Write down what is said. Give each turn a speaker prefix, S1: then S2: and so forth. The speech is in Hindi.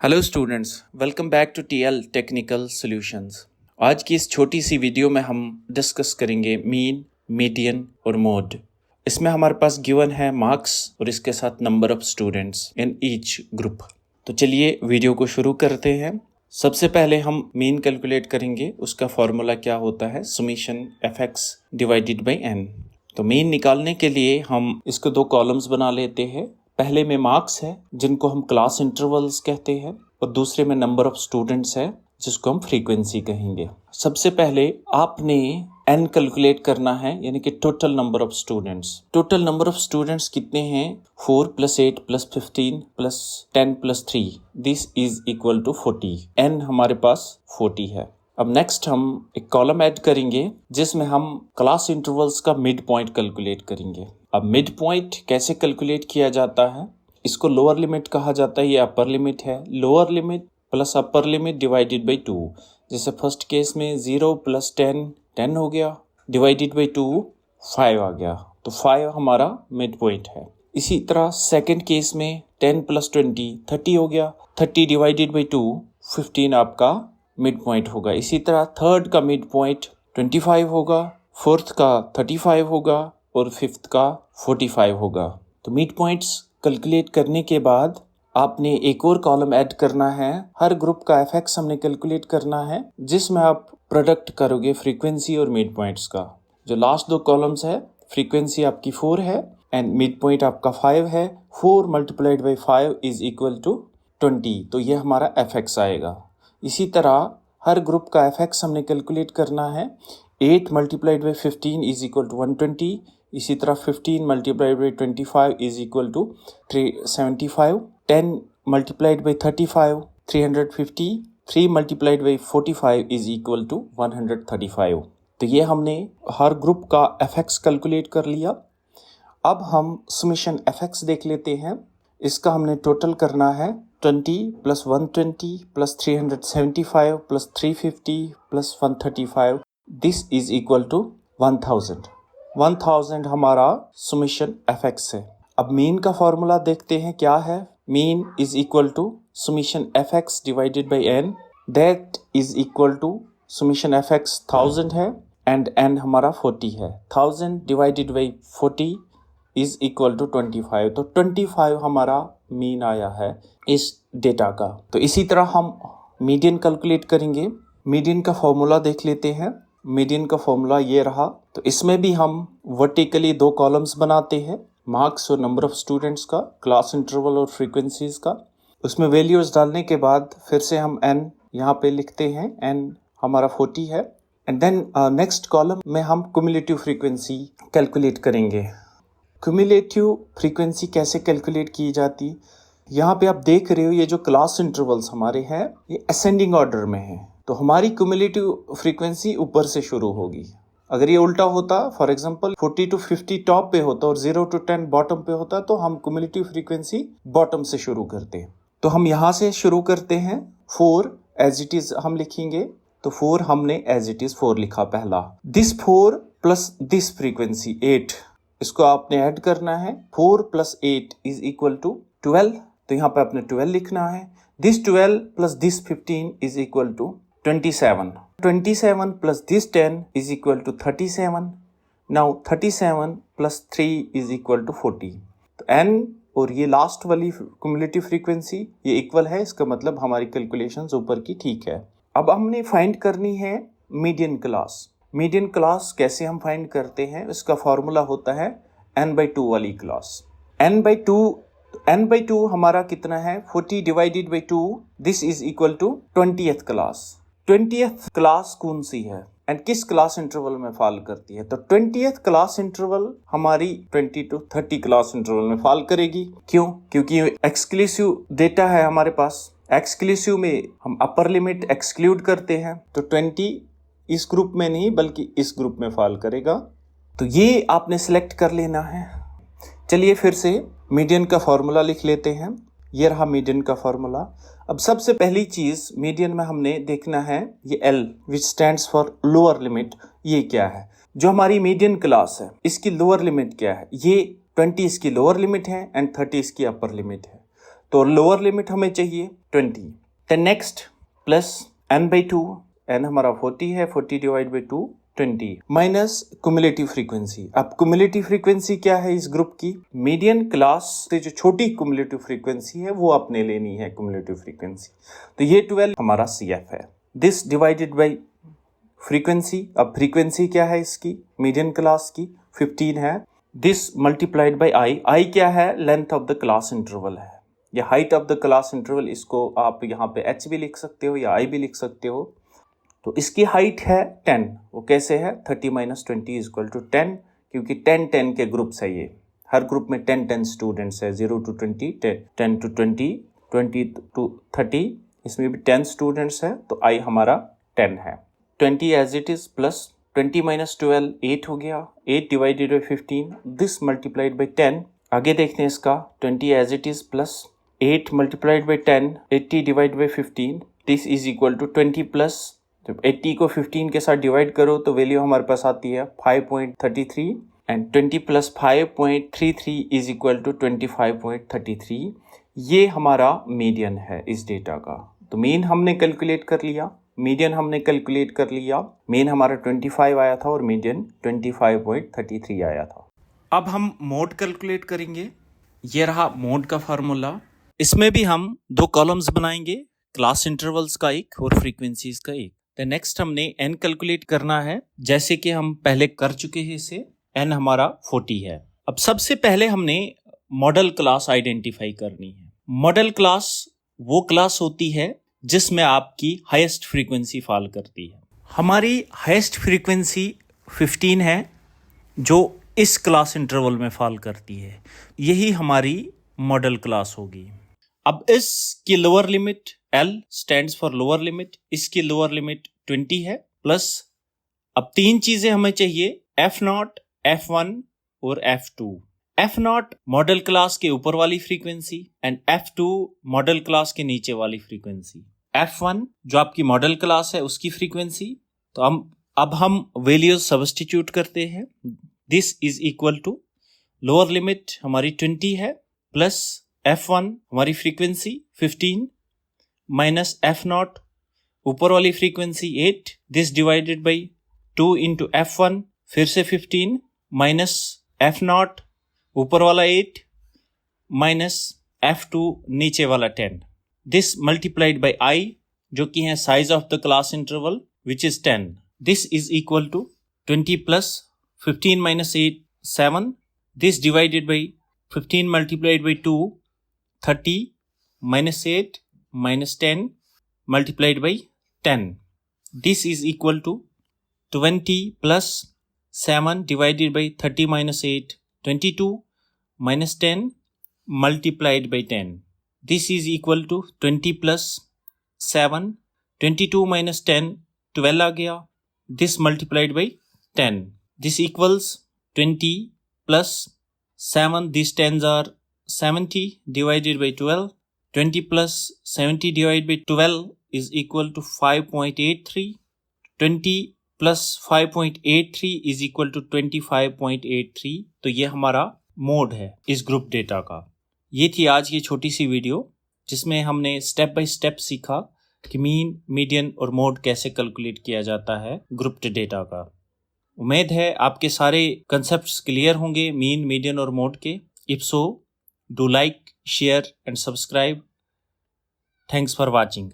S1: Hello students, welcome back to TL technical solutions. आज की इस छोटी सी वीडियो में हम डिस्कस करेंगे मीन, मीडियन और मोड। इसमें हमारे पास गिवन है मार्क्स और इसके साथ number of students in each group. तो चलिए वीडियो को शुरू करते हैं। सबसे पहले हम मीन कैलकुलेट करेंगे। उसका फॉर्मूला क्या होता है? Summation F X divided by N. तो मीन निकालने के लिए हम इसको दो कॉलम्स बना लेते हैं। पहले में मार्क्स है जिनको हम क्लास इंटरवल्स कहते हैं, और दूसरे में नंबर ऑफ स्टूडेंट्स है जिसको हम फ्रीक्वेंसी कहेंगे। सबसे पहले आपने एन कैलकुलेट करना है, यानी कि total number of students. Total number of students कितने हैं? 4 + 8 + 15 + 10 + 3 this is equal to 40। N हमारे पास 40 है। अब नेक्स्ट हम एक कॉलम ऐड करेंगे जिसमें हम क्लास इंटरवल्स का मिड पॉइंट कैलकुलेट करेंगे। अब मिड पॉइंट कैसे कैलकुलेट किया जाता है? इसको लोअर लिमिट कहा जाता है, ये अपर लिमिट है। Lower limit plus upper limit divided by 2। जैसे फर्स्ट केस में 0 + 10 10 हो गया, डिवाइडेड बाई 2 5 आ गया, तो 5 हमारा मिड पॉइंट है। इसी तरह सेकंड केस में 10 + 20 30 हो गया, 30 डिवाइडेड बाई 2 15 आपका मिड पॉइंट होगा। इसी तरह थर्ड का मिड पॉइंट 25 होगा, फोर्थ का 35 होगा और फिफ्थ का 45 होगा। तो मिड पॉइंट्स कैलकुलेट करने के बाद आपने एक और कॉलम ऐड करना है। हर ग्रुप का एफएक्स हमने कैलकुलेट करना है, जिसमें आप प्रोडक्ट करोगे फ्रीक्वेंसी और मिड पॉइंट्स का। जो लास्ट दो कॉलम्स है, फ्रीक्वेंसी आपकी 4 है एंड मिड पॉइंट आपका 5 है। 4 × 5 इज इक्वल टू 20, तो ये हमारा एफएक्स आएगा। इसी तरह हर ग्रुप का एफएक्स हमने कैलकुलेट करना है। 8 × 15 इज इक्वल टू 120। इसी तरह 15 × 25 is equal to 375। 10 × 35 350। 3 × 45 is equal to 135। तो ये हमने हर ग्रुप का एफएक्स कैलकुलेट कर लिया। अब हम समेशन एफएक्स देख लेते हैं। इसका हमने टोटल करना है 20 + 120 + 375 + 350 + 135 दिस इज इक्वल टू 1000। 1000 हमारा समेशन एफएक्स है। अब मीन का फॉर्मूला देखते हैं क्या है। Mean is equal to summation FX divided by N, that is equal to summation FX 1000 है एंड एन हमारा 40 है। 1000 divided by 40 is equal to 25। तो 25 हमारा मीन आया है इस डेटा का। तो इसी तरह हम मीडियन कैलकुलेट करेंगे। मीडियन का फॉर्मूला देख लेते हैं। मीडियन का फॉर्मूला ये रहा। तो इसमें भी हम वर्टिकली दो कॉलम्स बनाते हैं, मार्क्स और नंबर ऑफ स्टूडेंट्स का, क्लास इंटरवल और फ्रीक्वेंसीज का। उसमें वैल्यूज डालने के बाद फिर से हम एन यहाँ पे लिखते हैं। एन हमारा 40 है एंड देन नेक्स्ट कॉलम में हम क्युमुलेटिव फ्रीक्वेंसी कैलकुलेट करेंगे। क्युमुलेटिव फ्रीक्वेंसी कैसे कैलकुलेट की जाती? यहाँ पे आप देख रहे हो ये जो क्लास इंटरवल्स हमारे हैं ये असेंडिंग ऑर्डर में है, तो हमारी क्युमुलेटिव फ्रीक्वेंसी ऊपर से शुरू होगी। अगर ये उल्टा होता, फॉर एग्जांपल 40 to 50 टॉप पे होता और 0 to 10 बॉटम पे होता, तो हम क्युमुलेटिव फ्रीक्वेंसी बॉटम से शुरू करते हैं। तो हम यहाँ से शुरू करते हैं। 4 एज इट इज हम लिखेंगे, तो 4 हमने एज इट इज 4 लिखा पहला। दिस 4 प्लस दिस फ्रीक्वेंसी 8, इसको आपने ऐड करना है। 4 + 8 इज इक्वल टू 12, तो यहाँ पे आपने 12 लिखना है। This 12 plus this 15 is equal to 27। 27 plus this 10 is equal to 37। Now 37 + 3 is equal to 40। तो एन और ये लास्ट वाली क्युमुलेटिव फ्रीक्वेंसी ये इक्वल है, इसका मतलब हमारी कैलकुलेशंस ऊपर की ठीक है। अब हमने फाइंड करनी है मीडियन क्लास। मीडियन क्लास कैसे हम फाइंड करते हैं? इसका फॉर्मूला होता है n/2 वाली क्लास। n/2 हमारा कितना है? 40 divided by 2 this is equal to 20th class. 20th class कौन सी है एंड किस क्लास इंटरवल में फॉल करती है? तो 20th क्लास इंटरवल हमारी 20 to 30 क्लास इंटरवल में फॉल करेगी। क्यों? क्योंकि एक्सक्लूसिव डेटा है हमारे पास। एक्सक्लूसिव में हम अपर लिमिट एक्सक्लूड करते हैं, तो 20 इस ग्रुप में नहीं बल्कि इस ग्रुप में फॉल करेगा। तो ये आपने सिलेक्ट कर लेना है। चलिए फिर से मीडियन का फॉर्मूला लिख लेते हैं। ये रहा मीडियन का फॉर्मूला। अब सबसे पहली चीज मीडियन में हमने देखना है ये L which stands for lower limit. ये क्या है? जो हमारी मीडियन क्लास है इसकी लोअर लिमिट क्या है? ये 20 इसकी लोअर लिमिट है एंड 30 इसकी अपर लिमिट है। तो लोअर लिमिट हमें चाहिए 20। Then next plus n/2, n हमारा 40 है, 40 divide by 2 20 minus cumulative frequency. अब क्युमुलेटिव फ्रीक्वेंसी क्या है इस ग्रुप की? मीडियन क्लास से जो छोटी क्युमुलेटिव फ्रीक्वेंसी है वो आपने लेनी है क्युमुलेटिव फ्रीक्वेंसी। तो ये 12 हमारा CF है। This divided by frequency. अब फ्रीक्वेंसी क्या है इसकी मीडियन क्लास की? 15 है। दिस मल्टीप्लाइड बाई आई क्या है? Length of the class interval है या height of the class interval. इसको आप यहाँ पे h भी लिख सकते हो या i भी लिख सकते हो। तो इसकी हाइट है 10। वो कैसे है? 30 माइनस 20 इज इक्वल टू 10, क्योंकि 10 के ग्रुप्स है ये। हर ग्रुप में 10 स्टूडेंट्स है, 0 to 20, 10 to 20, 20 to 30, इसमें भी 10 स्टूडेंट्स है। तो i हमारा 10 है। 20 as it is plus 20 minus 12 8 हो गया। 8 divided by 15, this multiplied by 10। आगे देखते हैं इसका 20 as it is plus 8 multiplied by 10, 80 divide by 15, this is equal to 20 plus, जब 80 को 15 के साथ डिवाइड करो तो वैल्यू हमारे पास आती है 5.33 and 20 plus 5.33 is equal to 25.33। ये हमारा मीडियन है इस डेटा का। तो मीन हमने कैलकुलेट कर लिया, मीडियन हमने कैलकुलेट कर लिया। मीन हमारा 25 आया था और मीडियन 25.33 आया था। अब हम मोड कैलकुलेट करेंगे। ये रहा मोड का फार्मूला। इसमें भी हम दो कॉलम्स बनाएंगे, क्लास इंटरवल्स का एक और फ्रीक्वेंसीज का एक। तो नेक्स्ट हमने n कैलकुलेट करना है, जैसे कि हम पहले कर चुके हैं इसे। n हमारा 40 है। अब सबसे पहले हमने मॉडल क्लास आइडेंटिफाई करनी है। मॉडल क्लास वो क्लास होती है जिसमें आपकी हाईएस्ट फ्रीक्वेंसी फॉल करती है। हमारी हाईएस्ट फ्रीक्वेंसी 15 है जो इस क्लास इंटरवल में फॉल करती है। यही हमारी मॉडल क्लास होगी। अब इसकी lower limit L stands for lower limit, इसकी लोअर लिमिट 20 है प्लस अब तीन चीजें हमें चाहिए, F0, F1 और F2। F0 मॉडल क्लास के ऊपर वाली frequency and F2 model class के नीचे वाली फ्रीक्वेंसी। F1 जो आपकी मॉडल क्लास है उसकी फ्रीक्वेंसी। तो अब हम वैल्यूज सब्स्टिट्यूट करते हैं। This is equal to lower limit हमारी 20 है प्लस F1 हमारी फ्रीक्वेंसी 15 माइनस F0 ऊपर वाली frequency 8, this divided by 2 into F1 फिर से 15 माइनस F0 ऊपर वाला 8 माइनस F2 नीचे वाला 10, दिस मल्टीप्लाइड बाई I जो कि है size of the class interval which is 10। This is equal to 20 plus 15 minus 8 7, this divided by 15 multiplied by 2 30 minus 8 minus 10 multiplied by 10. This is equal to 20 plus 7 divided by 30 minus 8, 22 minus 10 multiplied by 10. This is equal to 20 plus 7, 22 minus 10, 12 आ गया. This multiplied by 10. This equals 20 plus 7, these 10s are 70 divided by 12. 20 plus 70 divided by 12 is equal to 5.83. 20 plus 5.83 is equal to 25.83. तो ये हमारा मोड है इस ग्रुप डेटा का। ये थी आज की छोटी सी वीडियो जिसमें हमने स्टेप बाय स्टेप सीखा कि मीन, मीडियन और मोड कैसे कैलकुलेट किया जाता है ग्रुप्ड डेटा का। उम्मीद है आपके सारे कंसेप्ट्स क्लियर होंगे मीन, मीडियन और मोड के। If so, do like, share and subscribe. Thanks for watching.